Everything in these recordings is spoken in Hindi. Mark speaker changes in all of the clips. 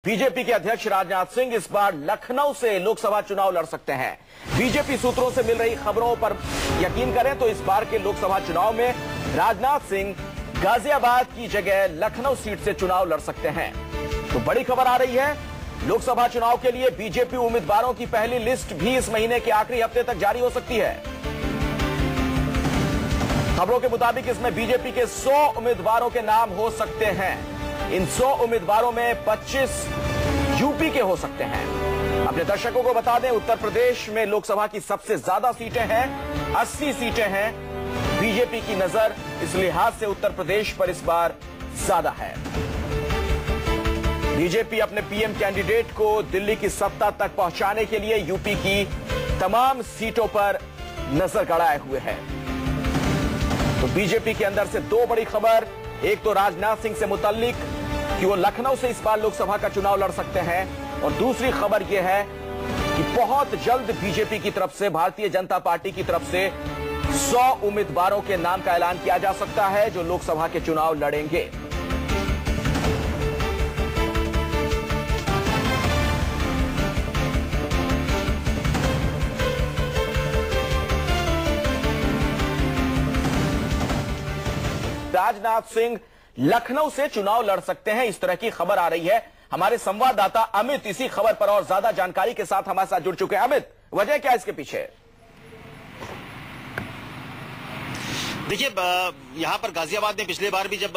Speaker 1: बीजेपी के अध्यक्ष राजनाथ सिंह इस बार लखनऊ से लोकसभा चुनाव लड़ सकते हैं। बीजेपी सूत्रों से मिल रही खबरों पर यकीन करें तो इस बार के लोकसभा चुनाव में राजनाथ सिंह गाजियाबाद की जगह लखनऊ सीट से चुनाव लड़ सकते हैं। तो बड़ी खबर आ रही है, लोकसभा चुनाव के लिए बीजेपी उम्मीदवारों की पहली लिस्ट भी इस महीने के आखिरी हफ्ते तक जारी हो सकती है। खबरों के मुताबिक इसमें बीजेपी के 100 उम्मीदवारों के नाम हो सकते हैं। इन 100 उम्मीदवारों में 25 यूपी के हो सकते हैं। अपने दर्शकों को बता दें, उत्तर प्रदेश में लोकसभा की सबसे ज्यादा सीटें हैं, 80 सीटें हैं। बीजेपी की नजर इस लिहाज से उत्तर प्रदेश पर इस बार ज्यादा है। बीजेपी अपने पीएम कैंडिडेट को दिल्ली की सत्ता तक पहुंचाने के लिए यूपी की तमाम सीटों पर नजर गड़ाए हुए है। तो बीजेपी के अंदर से दो बड़ी खबर, एक तो राजनाथ सिंह से मुतल्लिक कि वो लखनऊ से इस बार लोकसभा का चुनाव लड़ सकते हैं, और दूसरी खबर यह है कि बहुत जल्द बीजेपी की तरफ से, भारतीय जनता पार्टी की तरफ से 100 उम्मीदवारों के नाम का ऐलान किया जा सकता है जो लोकसभा के चुनाव लड़ेंगे। राजनाथ सिंह लखनऊ से चुनाव लड़ सकते हैं, इस तरह की खबर आ रही है। हमारे संवाददाता अमित इसी खबर पर और ज्यादा जानकारी के साथ हमारे साथ जुड़ चुके हैं। अमित, वजह क्या इसके पीछे?
Speaker 2: देखिए, यहाँ पर गाजियाबाद में पिछले बार भी जब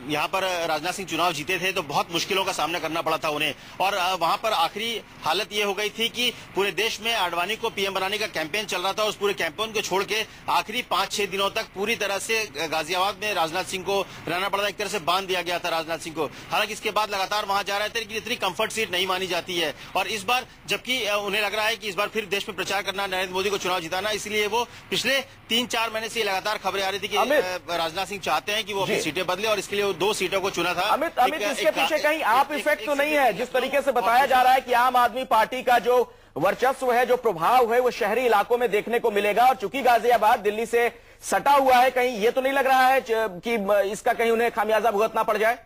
Speaker 2: यहाँ पर राजनाथ सिंह चुनाव जीते थे तो बहुत मुश्किलों का सामना करना पड़ा था उन्हें, और वहाँ पर आखिरी हालत ये हो गई थी कि पूरे देश में आडवाणी को पीएम बनाने का कैंपेन चल रहा था। उस पूरे कैंपेन को छोड़ के आखिरी 5-6 दिनों तक पूरी तरह से गाजियाबाद में राजनाथ सिंह को रहना पड़ा था। एक तरह से बांध दिया गया था राजनाथ सिंह को। हालांकि इसके बाद लगातार वहां जा रहे थे, लेकिन इतनी कंफर्ट सीट नहीं मानी जाती है। और इस बार जबकि उन्हें लग रहा है कि इस बार फिर देश में प्रचार करना, नरेंद्र मोदी को चुनाव जिताना, इसलिए वो पिछले 3-4 महीने से लगातार खबरें आ रही थी कि राजनाथ सिंह चाहते हैं कि वो अपनी सीटें बदले, और इसके लिए वो 2 सीटों को चुना था।
Speaker 1: अमित, इसके पीछे कहीं आप इफेक्ट तो नहीं है? जिस तरीके से बताया जा रहा है कि आम आदमी पार्टी का जो वर्चस्व है, जो प्रभाव है, वो शहरी इलाकों में देखने को मिलेगा, और चूंकि गाजियाबाद दिल्ली से सटा हुआ है, कहीं ये तो नहीं लग रहा है कि इसका कहीं उन्हें खामियाजा भुगतना पड़ जाए?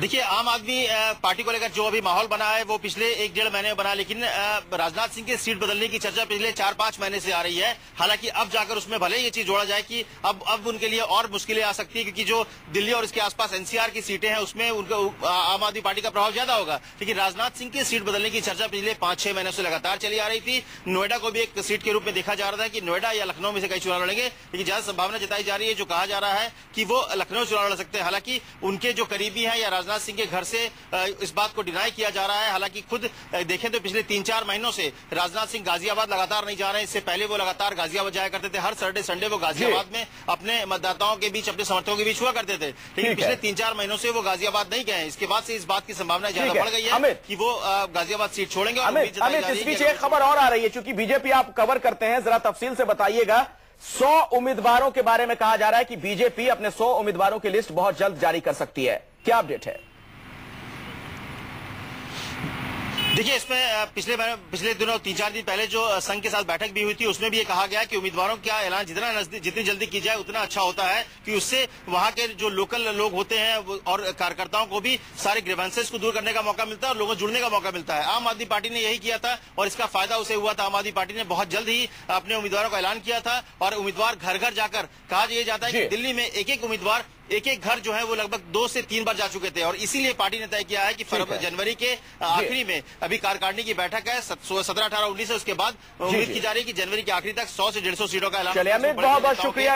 Speaker 2: देखिए, आम आदमी पार्टी को लेकर जो अभी माहौल बना है वो पिछले 1-1.5 महीने में बना, लेकिन राजनाथ सिंह के सीट बदलने की चर्चा पिछले 4-5 महीने से आ रही है। हालांकि अब जाकर उसमें भले ये चीज जोड़ा जाए कि अब उनके लिए और मुश्किलें आ सकती है, क्योंकि जो दिल्ली और इसके आसपास एनसीआर की सीटें हैं उसमें उनका आम आदमी पार्टी का प्रभाव ज्यादा होगा। लेकिन राजनाथ सिंह के सीट बदलने की चर्चा पिछले 5-6 महीनों से लगातार चली आ रही थी। नोएडा को भी एक सीट के रूप में देखा जा रहा था कि नोएडा या लखनऊ में से कई चुनाव लड़ेंगे, लेकिन ज्यादा संभावना जताई जा रही है, जो कहा जा रहा है कि वो लखनऊ चुनाव लड़ सकते हैं। हालांकि उनके जो करीबी हैं या राजनाथ सिंह के घर से इस बात को डिनाई किया जा रहा है। हालांकि खुद देखें तो पिछले 3-4 महीनों से राजनाथ सिंह गाजियाबाद लगातार नहीं जा रहे हैं। इससे पहले वो लगातार गाजियाबाद जाया करते थे। हर सैटरडे संडे वो गाजियाबाद में अपने मतदाताओं के बीच, अपने समर्थकों के बीच हुआ करते थे। लेकिन पिछले 3-4 महीनों से वो गाजियाबाद नहीं गए। इसके बाद से इस बात की संभावना ज्यादा बढ़ गई है कि वो गाजियाबाद सीट छोड़ेंगे।
Speaker 1: अमित, इस बीच एक खबर और आ रही है, चूंकि बीजेपी आप कवर करते हैं, जरा तफसील से बताइएगा। 100 उम्मीदवारों के बारे में कहा जा रहा है कि बीजेपी अपने 100 उम्मीदवारों की लिस्ट बहुत जल्द जारी कर सकती है, क्या अपडेट है?
Speaker 2: देखिए, इसमें पिछले दिनों 3-4 दिन पहले जो संघ के साथ बैठक भी हुई थी, उसमें भी ये कहा गया कि उम्मीदवारों का ऐलान जितनी जल्दी की जाए उतना अच्छा होता है, कि उससे वहां के जो लोकल लोग होते हैं और कार्यकर्ताओं को भी सारे ग्रीवेंसेस को दूर करने का मौका मिलता है और लोगों को जुड़ने का मौका मिलता है। आम आदमी पार्टी ने यही किया था और इसका फायदा उसे हुआ था। आम आदमी पार्टी ने बहुत जल्द ही अपने उम्मीदवारों का ऐलान किया था, और उम्मीदवार घर घर जाकर, कहा यह जाता है कि दिल्ली में एक उम्मीदवार एक घर जो है वो लगभग 2 से 3 बार जा चुके थे। और इसीलिए पार्टी ने तय किया है कि जनवरी के आखिरी में अभी कार्यकारिणी की बैठक है 17, 18, 19 है। उसके बाद उम्मीद की जा रही है कि जनवरी के आखिरी तक 100 से 150 सीटों का ऐलान।
Speaker 1: चलिए अमित, बहुत बहुत शुक्रिया।